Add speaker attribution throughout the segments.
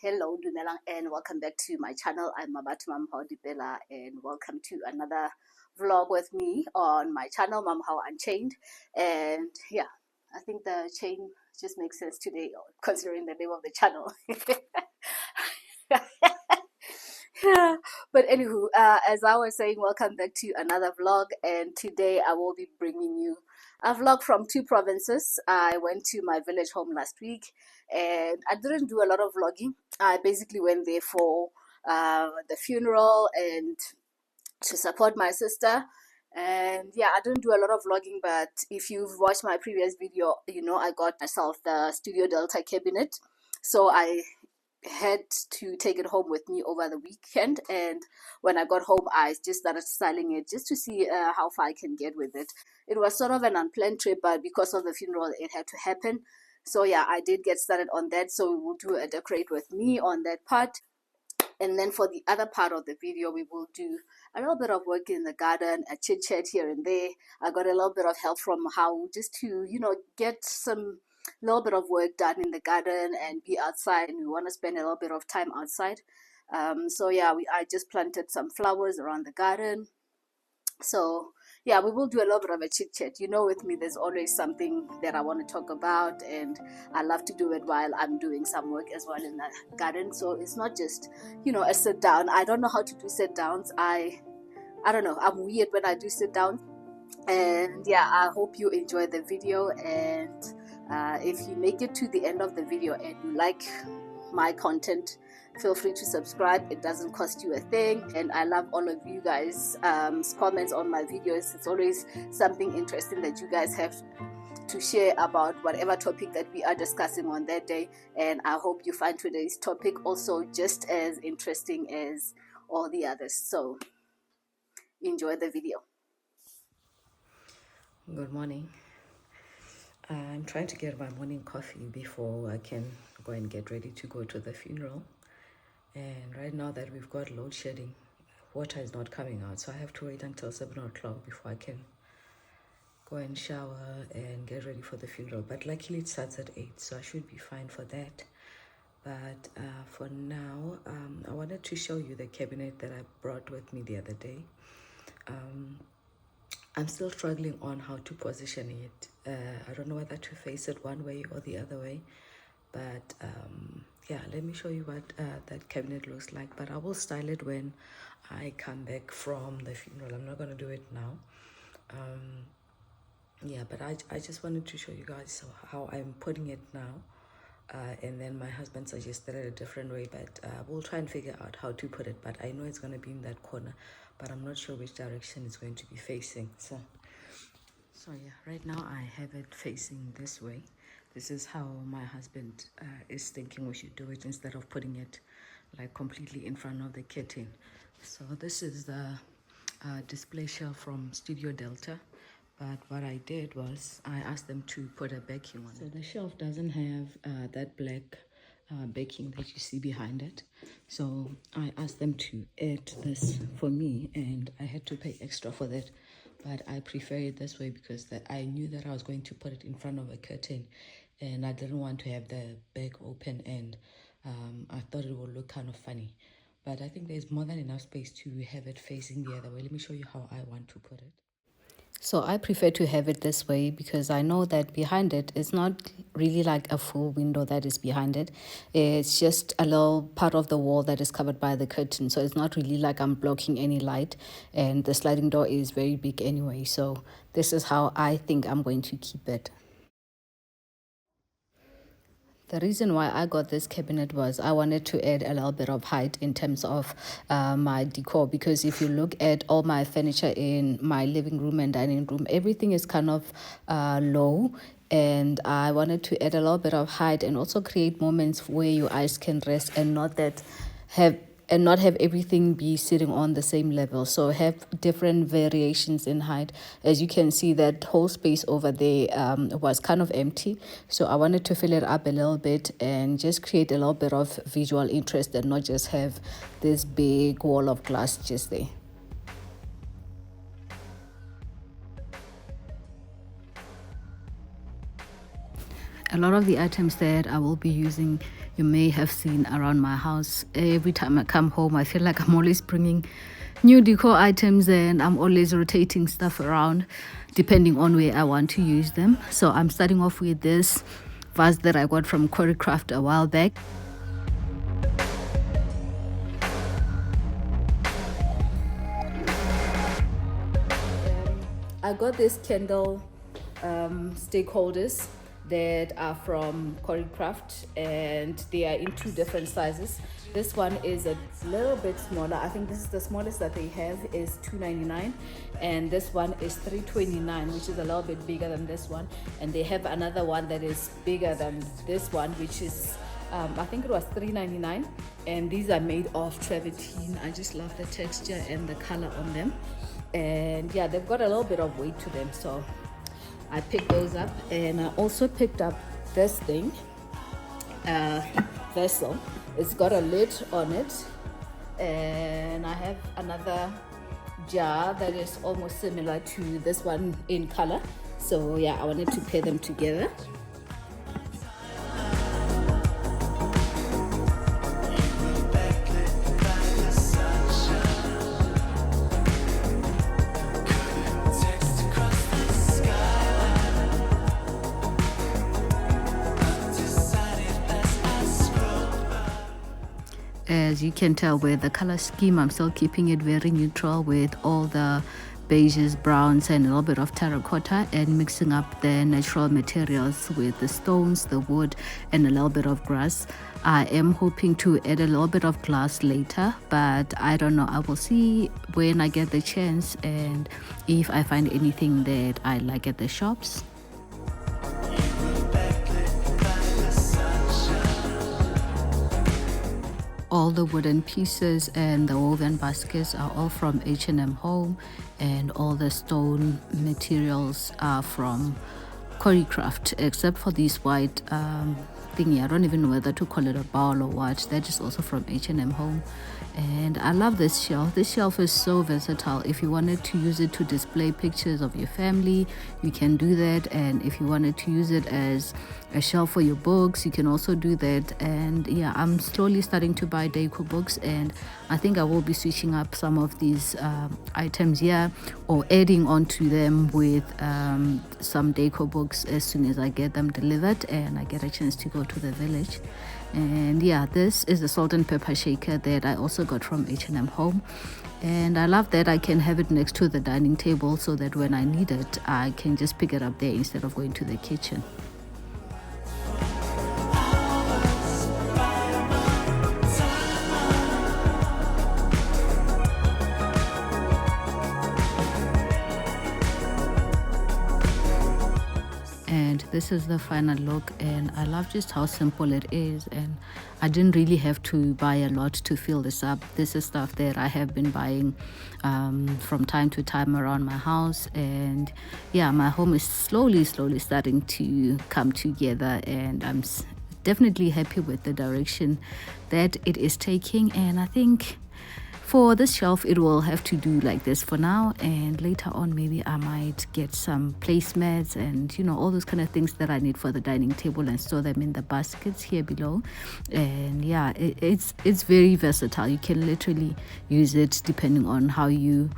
Speaker 1: Hello, Dumelang, and welcome back to my channel. I'm Mmamohaureacts, and welcome to another vlog with me on my channel, Mmamohaureacts. And yeah, I think the chain just makes sense today, considering the name of the channel. Yeah. But anywho, as I was saying, welcome back to another vlog, and today I will be bringing you a vlog from two provinces. I went to my village home last week, and I didn't do a lot of vlogging. I basically went there for the funeral and to support my sister. And yeah, I didn't do a lot of vlogging, but if you've watched my previous video, you know I got myself the Studio Delta cabinet. So I had to take it home with me over the weekend, and when I got home I just started styling it just to see how far I can get with it. It was sort of an unplanned trip, but because of the funeral it had to happen. So yeah, I did get started on that, so we will do a decorate with me on that part. And then for the other part of the video, we will do a little bit of work in the garden, a chit chat here and there. I got a little bit of help from how just to, get some little bit of work done in the garden and be outside. And we want to spend a little bit of time outside. So yeah, I just planted some flowers around the garden. So yeah, we will do a little bit of a chit chat. With me there's always something that I want to talk about, and I love to do it while I'm doing some work as well in the garden. So it's not just a sit down. I don't know how to do sit downs. I don't know, I'm weird when I do sit down. And yeah, I hope you enjoy the video, and if you make it to the end of the video and you like my content, feel free to subscribe. It doesn't cost you a thing, and I love all of you guys comments on my videos. It's always something interesting that you guys have to share about whatever topic that we are discussing on that day, and I hope you find today's topic also just as interesting as all the others. So enjoy the video.
Speaker 2: Good morning. I'm trying to get my morning coffee before I can go and get ready to go to the funeral. And right now that we've got load shedding, water is not coming out, so I have to wait until 7 o'clock before I can go and shower and get ready for the funeral. But luckily it starts at 8, so I should be fine for that. But for now, I wanted to show you the cabinet that I brought with me the other day. I'm still struggling on how to position it. I don't know whether to face it one way or the other way. But yeah, let me show you what that cabinet looks like. But I will style it when I come back from the funeral. I'm not going to do it now. Yeah, but I just wanted to show you guys how I'm putting it now. And then my husband suggested it a different way, but we'll try and figure out how to put it. But I know it's going to be in that corner, but I'm not sure which direction it's going to be facing. So yeah, right now I have it facing this way. This is how my husband is thinking we should do it, instead of putting it like completely in front of the curtain. So this is the display shelf from Studio Delta. But what I did was I asked them to put a backing on it. So the shelf doesn't have that black backing that you see behind it. So I asked them to add this for me, and I had to pay extra for that. But I prefer it this way because I knew that I was going to put it in front of a curtain, and I didn't want to have the back open, and I thought it would look kind of funny. But I think there's more than enough space to have it facing the other way. Let me show you how I want to put it. So I prefer to have it this way because I know that behind it is not really like a full window that is behind it. It's just a little part of the wall that is covered by the curtain. So it's not really like I'm blocking any light, and the sliding door is very big anyway. So this is how I think I'm going to keep it. The reason why I got this cabinet was I wanted to add a little bit of height in terms of my decor, because if you look at all my furniture in my living room and dining room, everything is kind of low, and I wanted to add a little bit of height and also create moments where your eyes can rest and not have everything be sitting on the same level. So have different variations in height. As you can see, that whole space over there was kind of empty, so I wanted to fill it up a little bit and just create a little bit of visual interest and not just have this big wall of glass just there. A lot of the items that I will be using
Speaker 1: you may have seen around my house. Every time I come home, I feel like I'm always bringing new decor items, and I'm always rotating stuff around depending on where I want to use them. So I'm starting off with this vase that I got from Chronicles a while back. I got this candle stakeholders that are from Chronicles, and they are in two different sizes. This one is a little bit smaller. I think this is the smallest that they have is $2.99, and this one is $3.29, which is a little bit bigger than this one. And they have another one that is bigger than this one, which is I think it was $3.99, and these are made of travertine. I just love the texture and the color on them, and yeah, they've got a little bit of weight to them, so I picked those up. And I also picked up this thing, vessel. It's got a lid on it, and I have another jar that is almost similar to this one in color. So yeah, I wanted to pair them together. As you can tell with the color scheme, I'm still keeping it very neutral with all the beiges, browns, and a little bit of terracotta, and mixing up the natural materials with the stones, the wood, and a little bit of grass. I am hoping to add a little bit of glass later, but I don't know. I will see when I get the chance and if I find anything that I like at the shops. All the wooden pieces and the woven baskets are all from H&M Home, and all the stone materials are from Chronicles, except for this white thingy. I don't even know whether to call it a bowl or what. That is also from H&M Home. And I love this shelf. This shelf is so versatile. If you wanted to use it to display pictures of your family, you can do that. And if you wanted to use it as a shelf for your books, you can also do that. And yeah, I'm slowly starting to buy decor books, and I think I will be switching up some of these items here, or adding onto them with some decor books as soon as I get them delivered and I get a chance to go to the village. And yeah, this is the salt and pepper shaker that I also got from H&M Home, and I love that I can have it next to the dining table, so that when I need it, I can just pick it up there instead of going to the kitchen. And this is the final look, and I love just how simple it is, and I didn't really have to buy a lot to fill this up. This is stuff that I have been buying from time to time around my house, and yeah, my home is slowly starting to come together, and I'm definitely happy with the direction that it is taking. And I think for this shelf, it will have to do like this for now, and later on maybe I might get some placemats and all those kind of things that I need for the dining table, and store them in the baskets here below. And yeah, it's very versatile. You can literally use it depending on how you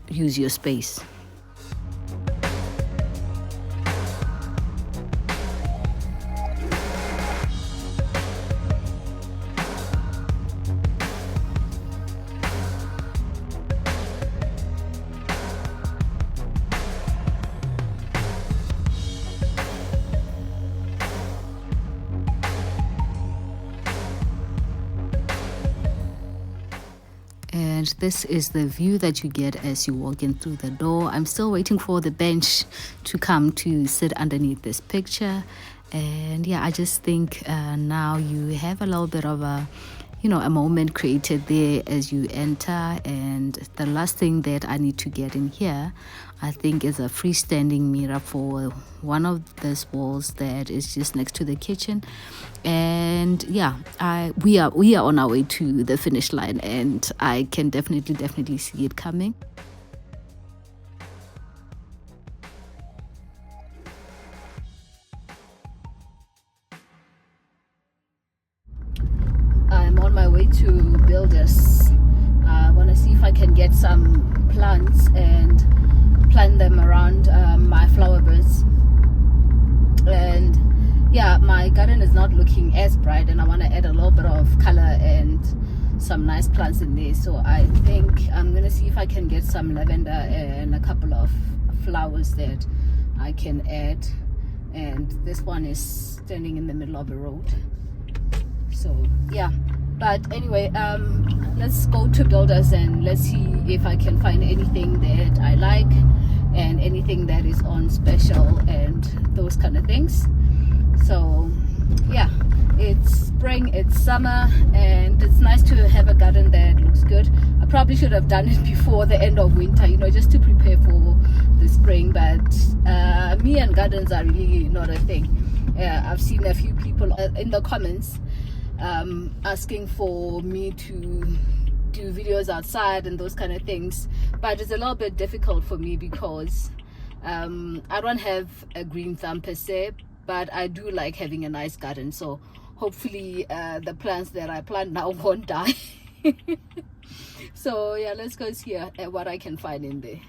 Speaker 1: use your space. And this is the view that you get as you walk in through the door. I'm still waiting for the bench to come to sit underneath this picture. And yeah, I just think now you have a little bit of a moment created there as you enter. And the last thing that I need to get in here, I think, is a freestanding mirror for one of these walls that is just next to the kitchen. And yeah, we are on our way to the finish line, and I can definitely see it coming. way to Builders. I want to see if I can get some plants and plant them around my flower beds. And yeah, my garden is not looking as bright, and I want to add a little bit of color and some nice plants in there. So I think I'm gonna see if I can get some lavender and a couple of flowers that I can add. And this one is standing in the middle of the road, so yeah. But anyway, let's go to Builders and let's see if I can find anything that I like and anything that is on special and those kind of things. So yeah, it's spring, it's summer, and it's nice to have a garden that looks good. I probably should have done it before the end of winter, just to prepare for the spring. But me and gardens are really not a thing. I've seen a few people in the comments asking for me to do videos outside and those kind of things, but it's a little bit difficult for me because I don't have a green thumb per se, but I do like having a nice garden. So hopefully the plants that I plant now won't die. So yeah, let's go see what I can find in there.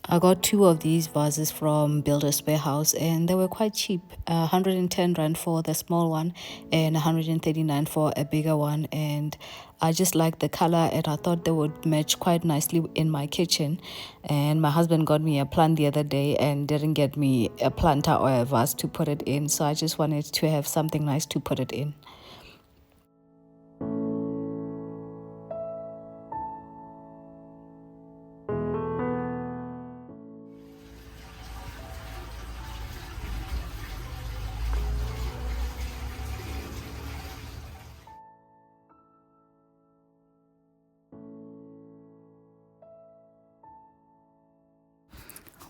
Speaker 2: I got 2 of these vases from Builder's Warehouse, and they were quite cheap. 110 rand for the small one and 139 for a bigger one. And I just liked the color, and I thought they would match quite nicely in my kitchen. And my husband got me a plant the other day and didn't get me a planter or a vase to put it in, so I just wanted to have something nice to put it in.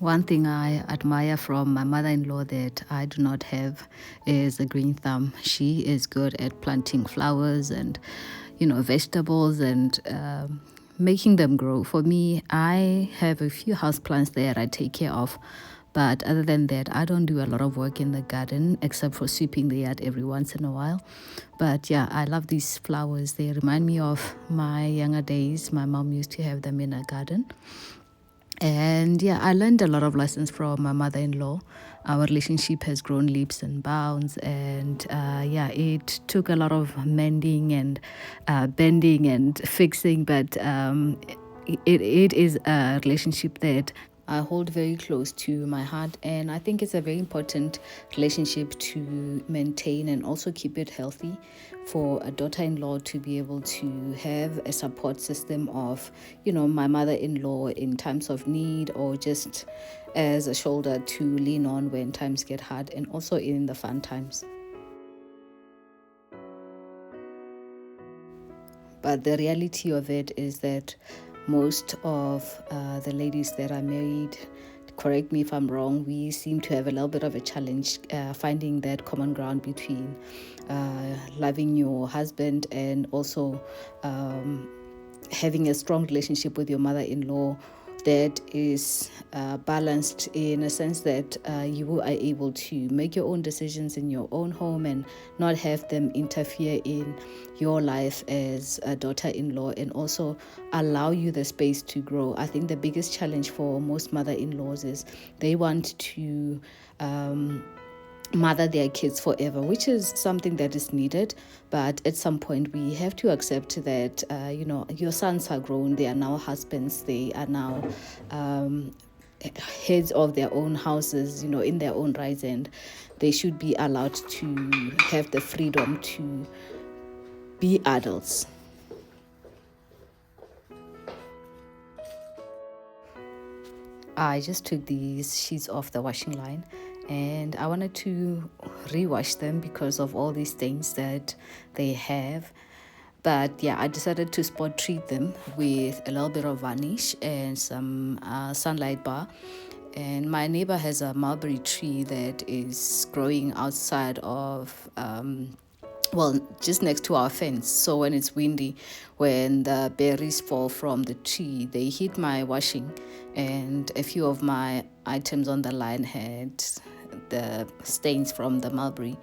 Speaker 2: One thing I admire from my mother-in-law that I do not have is a green thumb. She is good at planting flowers and, vegetables and making them grow. For me, I have a few houseplants that I take care of. But other than that, I don't do a lot of work in the garden except for sweeping the yard every once in a while. But yeah, I love these flowers. They remind me of my younger days. My mom used to have them in her garden. And yeah, I learned a lot of lessons from my mother-in-law. Our relationship has grown leaps and bounds, and it took a lot of mending and bending and fixing, but it is a relationship that I hold very close to my heart, and I think it's a very important relationship to maintain and also keep it healthy for a daughter-in-law to be able to have a support system of, my mother-in-law in times of need, or just as a shoulder to lean on when times get hard, and also in the fun times. But the reality of it is that most of the ladies that are married, correct me if I'm wrong, we seem to have a little bit of a challenge finding that common ground between loving your husband and also having a strong relationship with your mother-in-law that is balanced in a sense that you are able to make your own decisions in your own home and not have them interfere in your life as a daughter-in-law, and also allow you the space to grow. I think the biggest challenge for most mother-in-laws is they want to mother their kids forever, which is something that is needed. But at some point we have to accept that your sons are grown, they are now husbands, they are now heads of their own houses, in their own rights, and they should be allowed to have the freedom to be adults. I just took these sheets off the washing line, and I wanted to rewash them because of all these things that they have. But yeah, I decided to spot treat them with a little bit of varnish and some sunlight bar. And my neighbor has a mulberry tree that is growing outside of
Speaker 1: well, just next to our fence. So when it's windy, when the berries fall from the tree, they hit my washing, and a few of my items on the line had the stains from the mulberry.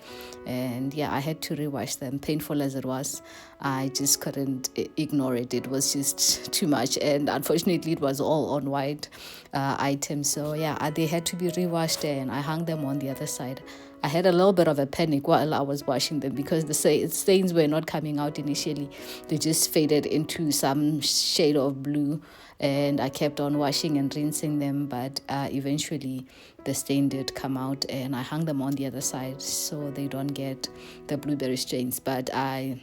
Speaker 1: And yeah, I had to rewash them. Painful as it was, I just couldn't ignore it. It was just too much, and unfortunately it was all on white items. So yeah, they had to be rewashed, and I hung them on the other side. I had a little bit of a panic while I was washing them because the stains were not coming out initially. They just faded into some shade of blue, and I kept on washing and rinsing them, but eventually the stain did come out, and I hung them on the other side so they don't get the blueberry stains. But I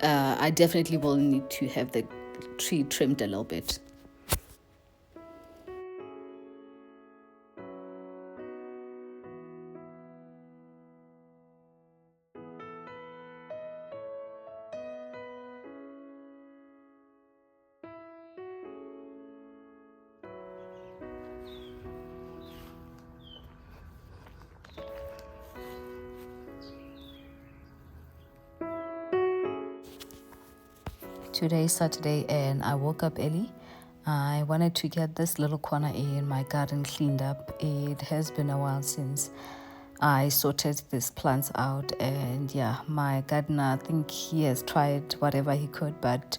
Speaker 1: definitely will need to have the tree trimmed a little bit. Today is Saturday and I woke up early. I wanted to get this little corner in my garden cleaned up. It has been a while since I sorted these plants out, and yeah, my gardener, I think he has tried whatever he could, but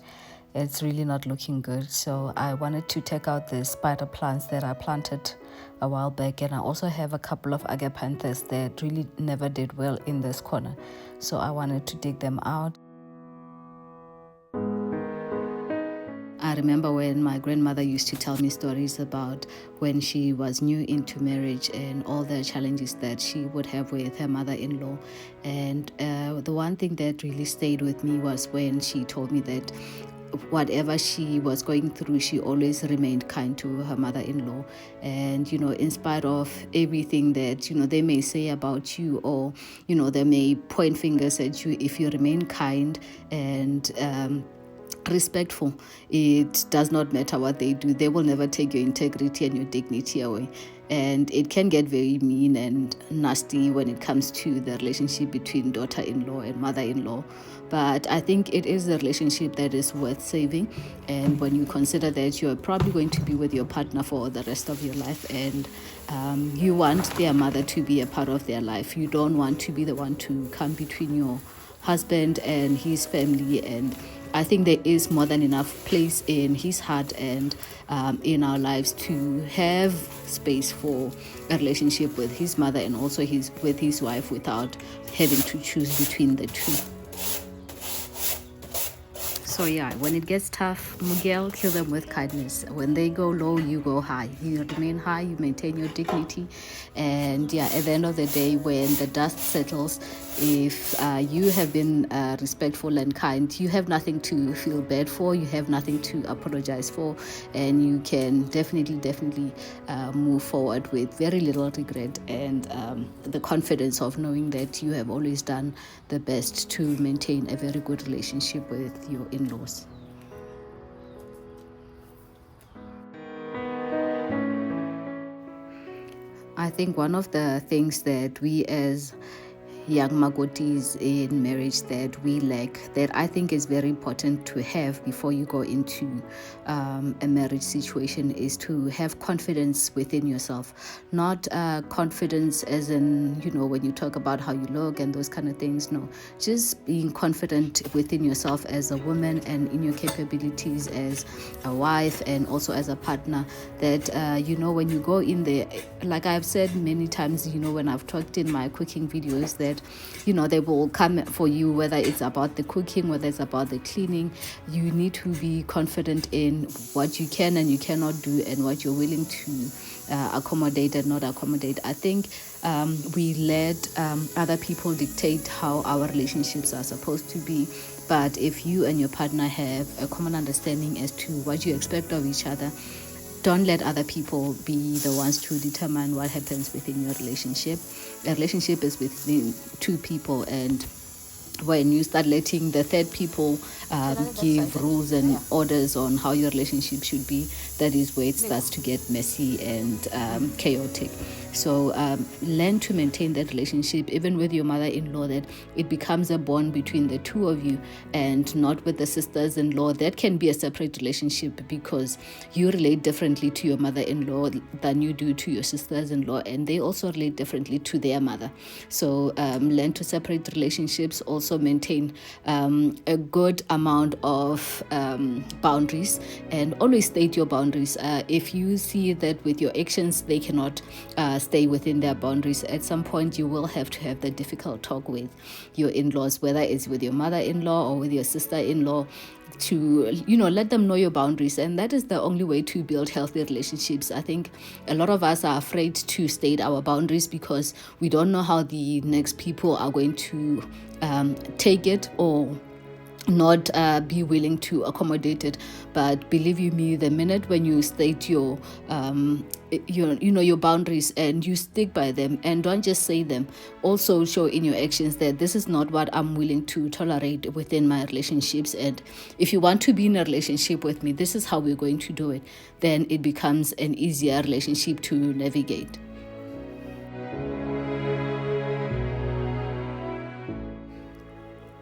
Speaker 1: it's really not looking good. So I wanted to take out the spider plants that I planted a while back, and I also have a couple of agapanthus that really never did well in this corner. So I wanted to dig them out. I remember when my grandmother used to tell me stories about when she was new into marriage and all the challenges that she would have with her mother-in-law. And the one thing that really stayed with me was when she told me that whatever she was going through, she always remained kind to her mother-in-law. And in spite of everything that they may say about you, or they may point fingers at you, if you remain kind and respectful, it does not matter what they do. They will never take your integrity and your dignity away. And it can get very mean and nasty when it comes to the relationship between daughter-in-law and mother-in-law. But I think it is a relationship that is worth saving. And when you consider that you're probably going to be with your partner for the rest of your life, and you want their mother to be a part of their life, you don't want to be the one to come between your husband and his family. And I think there is more than enough place in his heart and in our lives to have space for a relationship with his mother and also with his wife, without having to choose between the two. So yeah, when it gets tough, Miguel, kill them with kindness. When they go low, you go high. You remain high, you maintain your dignity. And yeah, at the end of the day, when the dust settles, if you have been respectful and kind, you have nothing to feel bad for, you have nothing to apologize for, and you can definitely move forward with very little regret and the confidence of knowing that you have always done the best to maintain a very good relationship with your in-laws. I think one of the things that we as young magotis in marriage that we lack, that I think is very important to have before you go into a marriage situation, is to have confidence within yourself. Not confidence as in, when you talk about how you look and those kind of things. No, just being confident within yourself as a woman and in your capabilities as a wife and also as a partner. That, when you go in there, like I've said many times, when I've talked in my cooking videos, that they will come for you, whether it's about the cooking, whether it's about the cleaning. You need to be confident in what you can and you cannot do, and what you're willing to accommodate and not accommodate. I think we let other people dictate how our relationships are supposed to be. But if you and your partner have a common understanding as to what you expect of each other, don't let other people be the ones to determine what happens within your relationship. A relationship is between two people, and when you start letting the third people give rules and orders on how your relationship should be, that is where it starts to get messy and chaotic. So learn to maintain that relationship, even with your mother-in-law, that it becomes a bond between the two of you and not with the sisters-in-law. That can be a separate relationship because you relate differently to your mother-in-law than you do to your sisters-in-law, and they also relate differently to their mother. So learn to separate relationships. Also maintain a good amount of boundaries, and always state your boundaries. If you see that with your actions they cannot stay within their boundaries, at some point you will have to have the difficult talk with your in-laws, whether it's with your mother-in-law or with your sister-in-law, to let them know your boundaries. And that is the only way to build healthy relationships. I think a lot of us are afraid to state our boundaries because we don't know how the next people are going to take it or not be willing to accommodate it. But believe you me, the minute when you state your boundaries and you stick by them and don't just say them, also show in your actions that this is not what I'm willing to tolerate within my relationships, and if you want to be in a relationship with me, this is how we're going to do it. Then it becomes an easier relationship to navigate.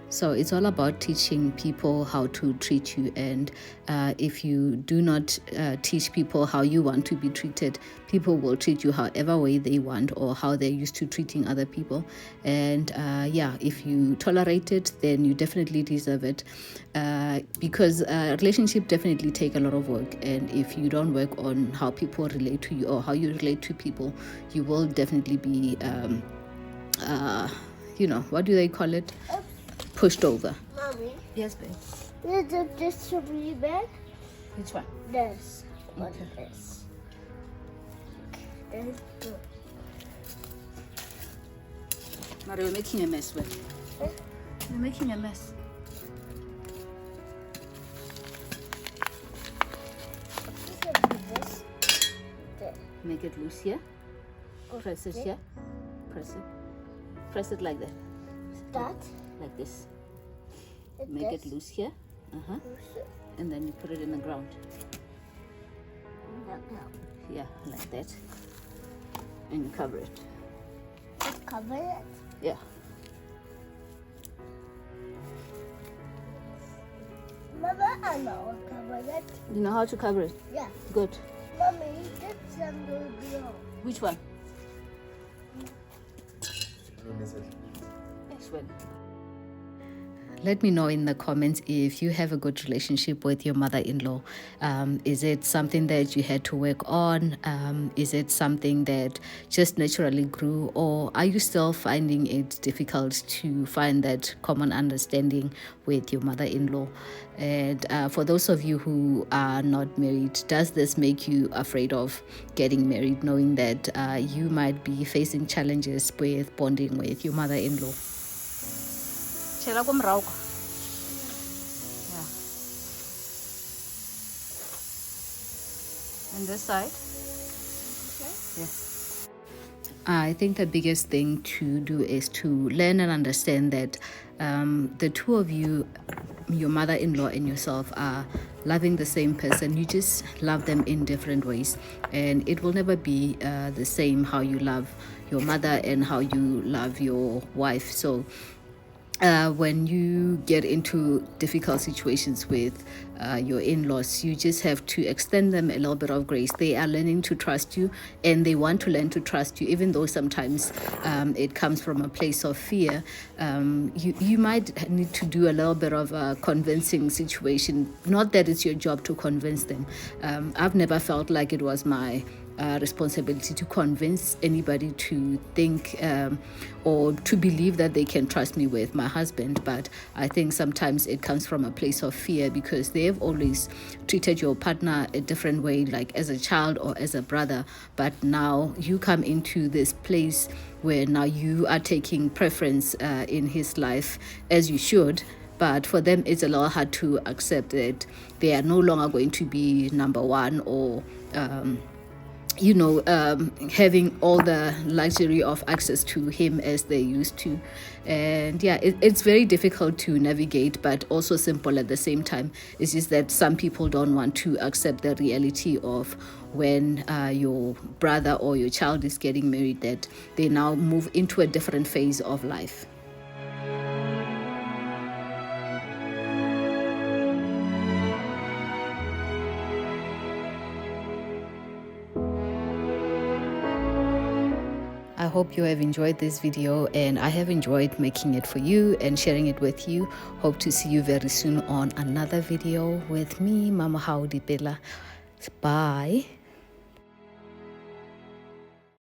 Speaker 1: So it's all about teaching people how to treat you. And if you do not teach people how you want to be treated, people will treat you however way they want or how they're used to treating other people. And if you tolerate it, then you definitely deserve it. Because relationships definitely take a lot of work. And if you don't work on how people relate to you or how you relate to people, you will definitely be, what do they call it? Pushed over.
Speaker 3: Mommy.
Speaker 1: Yes, babe.
Speaker 3: Is this really bad?
Speaker 1: Which one?
Speaker 3: This. What
Speaker 1: Okay.
Speaker 3: is this? This is good.
Speaker 1: Mario, you're making a mess, babe.
Speaker 3: Huh?
Speaker 1: You're making a mess.
Speaker 3: This. This.
Speaker 1: Make it loose here. Press it
Speaker 3: Okay.
Speaker 1: here. Press it. Press it like that.
Speaker 3: That.
Speaker 1: Like this.
Speaker 3: Like
Speaker 1: Make
Speaker 3: this.
Speaker 1: it loose here. And then you put it in the ground.
Speaker 3: No.
Speaker 1: Yeah, like that. And you cover it.
Speaker 3: Just cover it.
Speaker 1: Yeah.
Speaker 3: Mama, I know how to cover it.
Speaker 1: You know how to cover it?
Speaker 3: Yeah.
Speaker 1: Good.
Speaker 3: Mommy, this one will grow.
Speaker 1: Which one? This one. Let me know in the comments if you have a good relationship with your mother-in-law. Is it something that you had to work on? Is it something that just naturally grew? Or are you still finding it difficult to find that common understanding with your mother-in-law? And for those of you who are not married, does this make you afraid of getting married, knowing that you might be facing challenges with bonding with your mother-in-law? Yeah. And this side?
Speaker 3: Okay.
Speaker 1: Yeah. I think the biggest thing to do is to learn and understand that the two of you, your mother-in-law and yourself, are loving the same person. You just love them in different ways, and it will never be the same how you love your mother and how you love your wife. So when you get into difficult situations with your in-laws, you just have to extend them a little bit of grace. They are learning to trust you, and they want to learn to trust you, even though sometimes it comes from a place of fear. You might need to do a little bit of a convincing situation. Not that it's your job to convince them. I've never felt like it was my responsibility to convince anybody to think or to believe that they can trust me with my husband. But I think sometimes it comes from a place of fear because they've always treated your partner a different way, like as a child or as a brother. But now you come into this place where now you are taking preference in his life, as you should. But for them, it's a lot hard to accept that they are no longer going to be number one, or having all the luxury of access to him as they used to. And yeah, it's very difficult to navigate, but also simple at the same time. It's just that some people don't want to accept the reality of when your brother or your child is getting married, that they now move into a different phase of life. I hope you have enjoyed this video, and I have enjoyed making it for you and sharing it with you. Hope to see you very soon on another video with me, Mamamohaureacts. Bye.